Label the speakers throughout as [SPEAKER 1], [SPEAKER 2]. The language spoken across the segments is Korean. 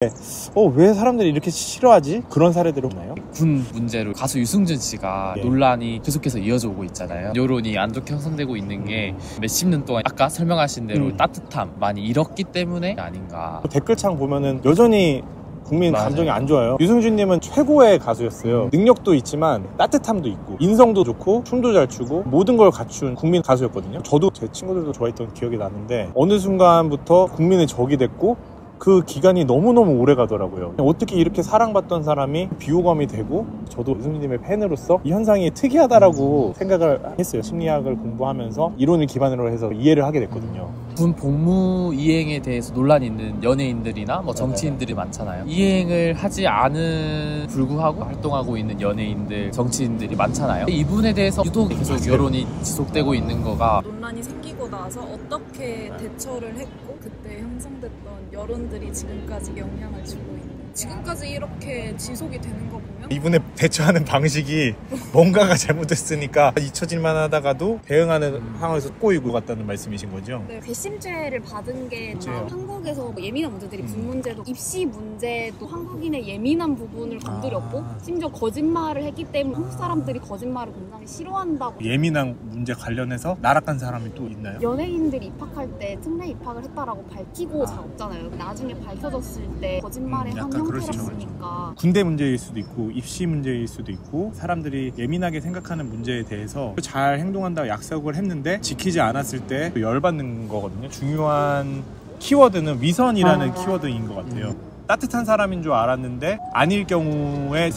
[SPEAKER 1] 왜 사람들이 이렇게 싫어하지? 그런 사례들이 없나요?
[SPEAKER 2] 군 문제로 가수 유승준 씨가 논란이 계속해서 이어져 오고 있잖아요. 여론이 안 좋게 형성되고 있는 게 몇십 년 동안 아까 설명하신 대로 따뜻함 많이 잃었기 때문에 아닌가.
[SPEAKER 1] 댓글창 보면은 여전히 국민 감정이 안 좋아요. 유승준님은 최고의 가수였어요. 능력도 있지만 따뜻함도 있고 인성도 좋고 춤도 잘 추고 모든 걸 갖춘 국민 가수였거든요. 저도 제 친구들도 좋아했던 기억이 나는데 어느 순간부터 국민의 적이 됐고 그 기간이 너무너무 오래 가더라고요. 어떻게 이렇게 사랑받던 사람이 비호감이 되고, 저도 유승준님의 팬으로서 이 현상이 특이하다라고 생각을 했어요. 심리학을 공부하면서 이론을 기반으로 해서 이해를 하게 됐거든요.
[SPEAKER 2] 군 복무 이행에 대해서 논란이 있는 연예인들이나 뭐 정치인들이 많잖아요. 이행을 하지 않은 불구하고 활동하고 있는 연예인들, 정치인들이 많잖아요. 이분에 대해서 유독 계속 여론이 지속되고 있는 거가,
[SPEAKER 3] 논란이 생기고 나서 어떻게 대처를 했고 그때 형성됐던 여론들이 지금까지 영향을 주고 있는, 지금까지 이렇게 지속이 되는 거 보면
[SPEAKER 1] 이분의 대처하는 방식이 뭔가가 잘못됐으니까 잊혀질만 하다가도 대응하는 상황에서 꼬이고 갔다는 말씀이신 거죠?
[SPEAKER 4] 네, 괘씸죄를 받은 게
[SPEAKER 1] 그렇죠.
[SPEAKER 4] 한국에서 예민한 문제들이 군 문제도 입시 문제도 한국인의 예민한 부분을 건드렸고 심지어 거짓말을 했기 때문에 한국 사람들이 거짓말을 굉장히 싫어한다고.
[SPEAKER 1] 예민한 문제 관련해서 나락간 사람이 또 있나요?
[SPEAKER 4] 연예인들이 입학할 때 특례 입학을 했다라고 밝히고 잘 없잖아요. 나중에 밝혀졌을 때 거짓말의 한 형태였으니까.
[SPEAKER 1] 군대 문제일 수도 있고 입시 문제일 수도 있고 사람들이 예민하게 생각하는 문제에 대해서 잘 행동한다고 약속을 했는데 지키지 않았을 때 열받는 거거든요. 중요한 키워드는 위선이라는 키워드인 것 같아요. 따뜻한 사람인 줄 알았는데 아닐 경우에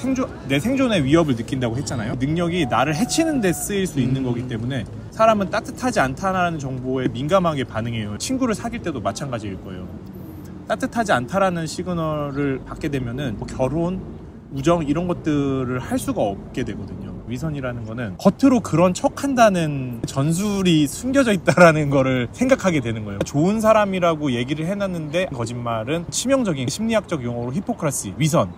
[SPEAKER 1] 내 생존의 위협을 느낀다고 했잖아요. 능력이 나를 해치는 데 쓰일 수 있는 거기 때문에 사람은 따뜻하지 않다는 정보에 민감하게 반응해요. 친구를 사귈 때도 마찬가지일 거예요. 따뜻하지 않다라는 시그널을 받게 되면은 뭐 결혼, 우정 이런 것들을 할 수가 없게 되거든요. 위선이라는 거는 겉으로 그런 척 한다는 전술이 숨겨져 있다라는 거를 생각하게 되는 거예요. 좋은 사람이라고 얘기를 해놨는데 거짓말은 치명적인 심리학적 용어로 히포크라시, 위선.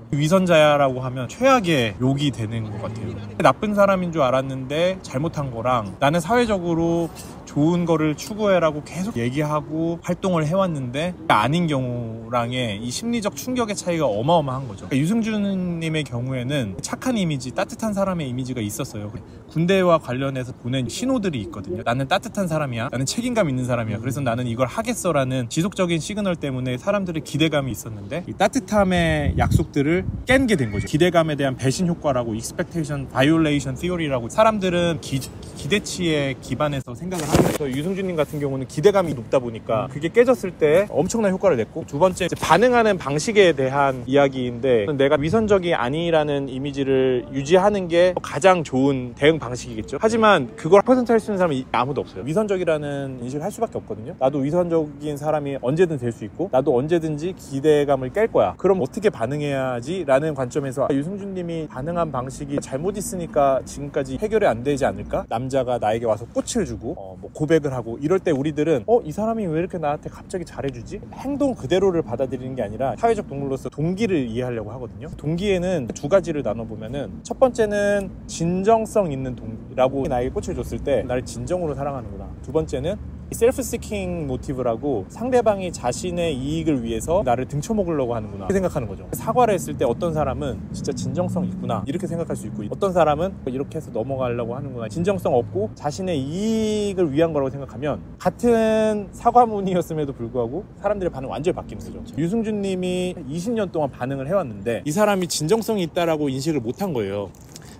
[SPEAKER 1] 위선자야라고 하면 최악의 욕이 되는 것 같아요. 나쁜 사람인 줄 알았는데 잘못한 거랑 나는 사회적으로 좋은 거를 추구해라고 계속 얘기하고 활동을 해왔는데 아닌 경우랑의 이 심리적 충격의 차이가 어마어마한 거죠. 그러니까 유승준님의 경우에는 착한 이미지, 따뜻한 사람의 이미지가 있었어요. 군대와 관련해서 보낸 신호들이 있거든요. 나는 따뜻한 사람이야, 나는 책임감 있는 사람이야, 그래서 나는 이걸 하겠어라는 지속적인 시그널 때문에 사람들의 기대감이 있었는데 이 따뜻함의 약속들을 깬 게 된 거죠. 기대감에 대한 배신 효과라고 expectation violation theory라고, 사람들은 기대치에 기반해서 생각을 하는 거예요. 유승준님 같은 경우는 기대감이 높다 보니까 그게 깨졌을 때 엄청난 효과를 냈고, 두 번째 반응하는 방식에 대한 이야기인데 내가 위선적이 아니라는 이미지를 유지하는 게 가장 좋은 대응 방식이겠죠. 하지만 그걸 퍼센트 할 수 있는 사람이 아무도 없어요. 위선적이라는 인식을 할 수밖에 없거든요. 나도 위선적인 사람이 언제든 될 수 있고 나도 언제든지 기대감을 깰 거야. 그럼 어떻게 반응해야지? 라는 관점에서 유승준님이 반응한 방식이 잘못 있으니까 지금까지 해결이 안 되지 않을까? 남자가 나에게 와서 꽃을 주고 뭐 고백을 하고 이럴 때 우리들은 이 사람이 왜 이렇게 나한테 갑자기 잘해주지? 행동 그대로를 받아들이는 게 아니라 사회적 동물로서 동기를 이해하려고 하거든요. 동기에는 두 가지를 나눠보면은, 첫 번째는 진정성 있는 동기라고, 나에게 꽃을 줬을 때 나를 진정으로 사랑하는구나. 두 번째는 셀프 시킹 모티브라고, 상대방이 자신의 이익을 위해서 나를 등쳐먹으려고 하는구나 이렇게 생각하는 거죠. 사과를 했을 때 어떤 사람은 진짜 진정성 있구나 이렇게 생각할 수 있고, 어떤 사람은 이렇게 해서 넘어가려고 하는구나, 진정성 없고 자신의 이익을 위한 거라고 생각하면 같은 사과문이었음에도 불구하고 사람들의 반응 완전히 바뀌는 거죠. 유승준 님이 20년 동안 반응을 해왔는데 이 사람이 진정성이 있다라고 인식을 못한 거예요.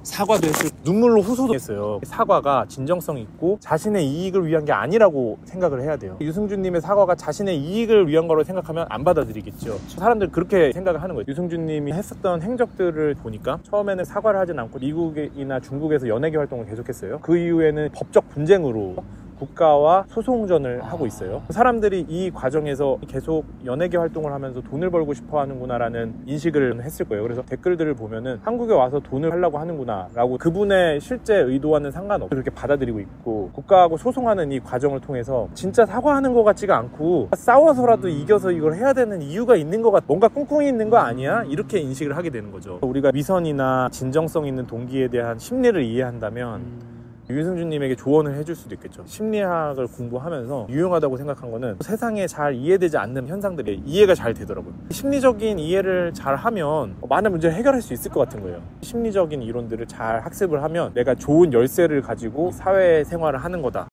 [SPEAKER 1] 사과도 했을 때 눈물로 호소했어요. 사과가 진정성 있고 자신의 이익을 위한 게 아니라고 생각을 해야 돼요. 유승준님의 사과가 자신의 이익을 위한 거로 생각하면 안 받아들이겠죠. 사람들 그렇게 생각을 하는 거예요. 유승준님이 했었던 행적들을 보니까 처음에는 사과를 하진 않고 미국이나 중국에서 연예계 활동을 계속했어요. 그 이후에는 법적 분쟁으로 국가와 소송전을 하고 있어요. 사람들이 이 과정에서 계속 연예계 활동을 하면서 돈을 벌고 싶어 하는구나라는 인식을 했을 거예요. 그래서 댓글들을 보면은 한국에 와서 돈을 하려고 하는구나 라고, 그분의 실제 의도와는 상관없이 그렇게 받아들이고 있고, 국가하고 소송하는 이 과정을 통해서 진짜 사과하는 것 같지가 않고 싸워서라도 이겨서 이걸 해야 되는 이유가 있는 것 같아, 뭔가 꿍꿍이 있는 거 아니야? 이렇게 인식을 하게 되는 거죠. 우리가 위선이나 진정성 있는 동기에 대한 심리를 이해한다면 윤승준님에게 조언을 해줄 수도 있겠죠. 심리학을 공부하면서 유용하다고 생각한 거는 세상에 잘 이해되지 않는 현상들이 이해가 잘 되더라고요. 심리적인 이해를 잘 하면 많은 문제를 해결할 수 있을 것 같은 거예요. 심리적인 이론들을 잘 학습을 하면 내가 좋은 열쇠를 가지고 사회생활을 하는 거다